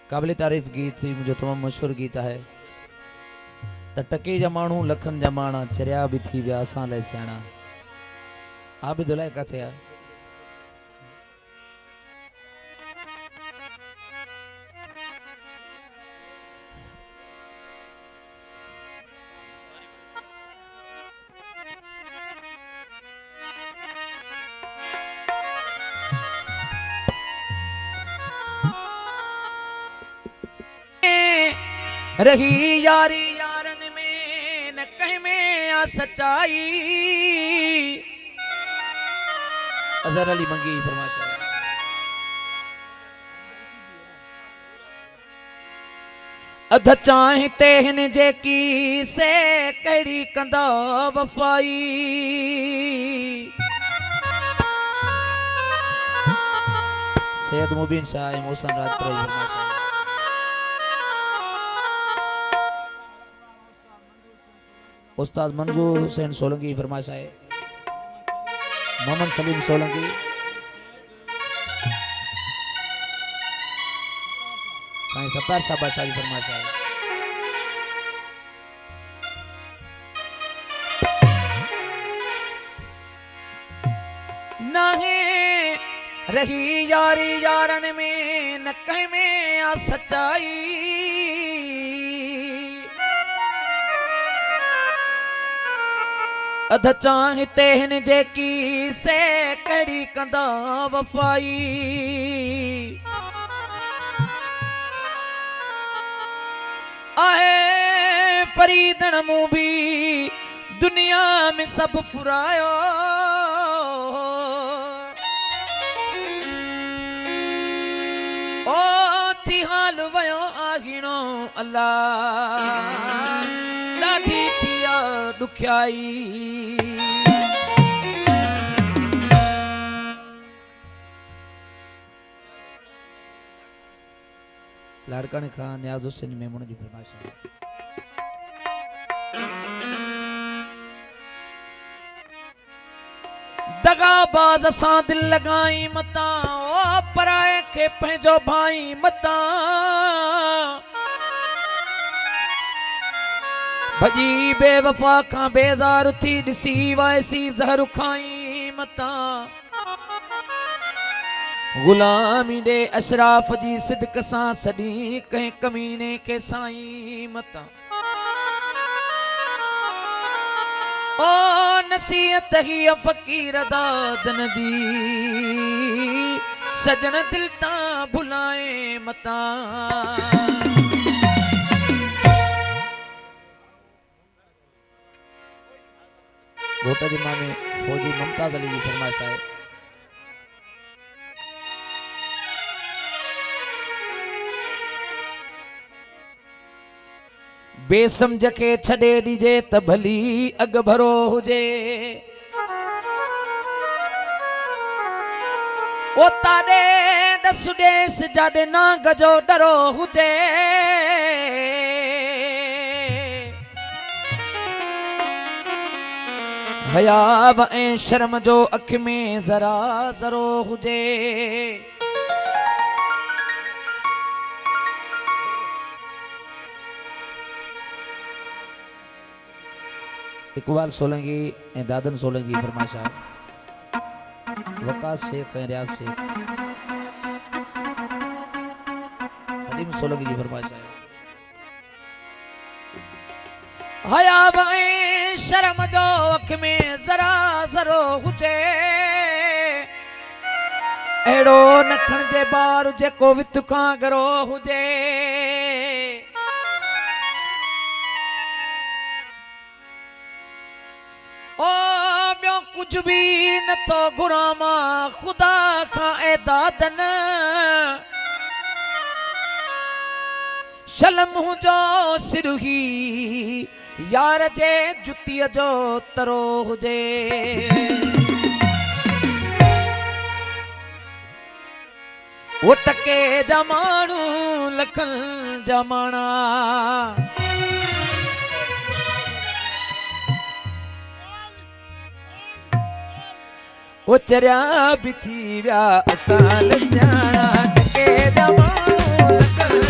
काबिल तारीफ गीत थी, मुझे तमाम मशहूर गीत है। त टके जमाणू लखन जमाना चरिया भी थी व्या असां ले सियाणा। आप भी दुलाए का थे यार। रही यारी यारन में न कहीं में आ सच्चाई। अजहर अली मंगी फरमाइश अध चाहे तेहन जेकी से कड़ी कंदा वफाई। सैयद मुबीन शाह मोहसन राजपुरी उस्ताद मंजूर हुसैन सोलंकी फरमाइश है। मोहम्मद सलीम सोलंकी, साईं सत्तार शाह बादशाह की फरमाइश है। नाहे रही यारी यारन में न कहीं में आ सच्चाई। अध चाहे तेहन जेकी से कड़ी कंदा वफाई। आए फरीदन मुँह भी दुनिया में सब फुरायो। ओ थी हाल वयो आगिनो अल्लाह लाठी थिया दुखियाई। लाड़काने खान न्याज हुसैन मेमून जी फरमाइश है। दगाबाज असां दिल लगाई मता ओ पराए के पंहिंजो भाई मता। भजी बेवफा खां बेज़ार थी ॾिसी वायसी ज़हर खाई मता। गुलामी दे अशराफ जी सिदक सां सदी कहीं कमीने के साईं मता। ओ नसीहत ही फकीर दादन जी सजन दिल ता भुलाए मता। गोटा जी मामे फौजी मुमताज अली जी फरमाइश है। बेसमझ के छड़े दीजे त भली अग भरो हुजे। ओ ताडे दस देस जाडे ना गजो डरो हुजे। हयाब ऐं शर्म जो अख में जरा जरो हुजे। इकबाल सोलंकी ऐं दादन सोलंकी फरमाइश है। वकास शेख ऐं रियाज शेख सलीम सोलंकी जी फरमाइश है। हयाब ऐं शर्म जो अख में जरा जरो हुजे। अहिड़ो न खणजे ॿार जेको वित खां गरो हुजे। ओ ॿियो कुछ भी न तो घुरामा खुदा खां ए दादन। शलम हुजो सिरही यार जे जुतीअ जो तरो हुजे। वो टके जमाणू लखन जमाना वो चरिया भी थी व्या असां ले सियाणा। टके जमाणू लखन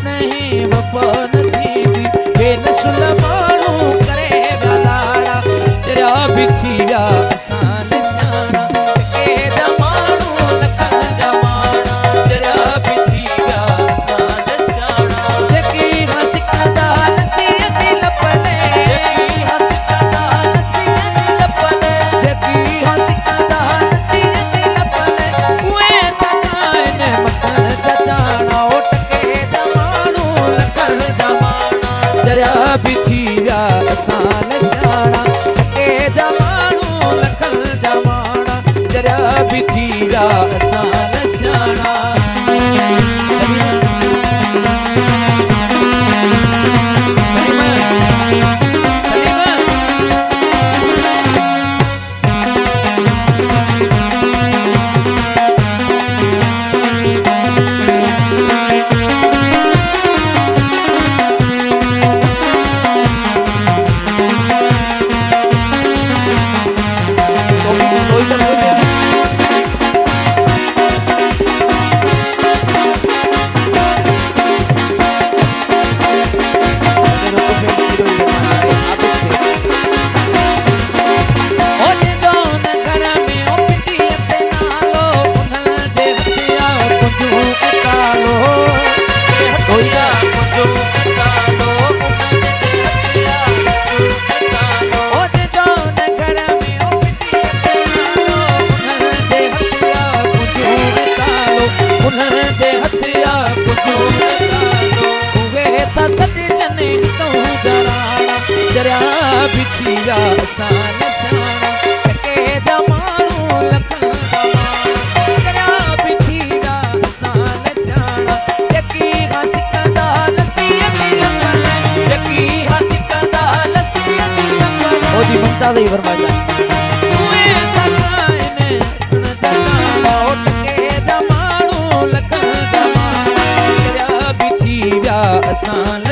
नहीं वफा नथी बेनसुल मानू करे गलाड़ा चरिया भी थी विया असान सियाना के जमानू लखन जमाना चरिया भी थी विया असान सियाना जकी हसकदा नसीहत लपले जकी हसकदा नसीहत लपले जकी हसकदा नसीहत लपले उए तकाइन मखन जचाना ओटके जमानू लखन जमाना चरिया भी थी विया असान सियाना के जमानू लखन जमाना चरिया भी थी विया असान सियाना चरिया भी थी विया असान सियाना के जमानू लखन जमाना चरिया भी थी विया असान सियाना जकी हसकदा नसीहत लपले जकी हसकदा नसीहत लपले ओ जी मुमताज़ ही फरमाया उए तकाइन जचाना ओटके जमानू लखन जमाना चरिया भी थी विया असान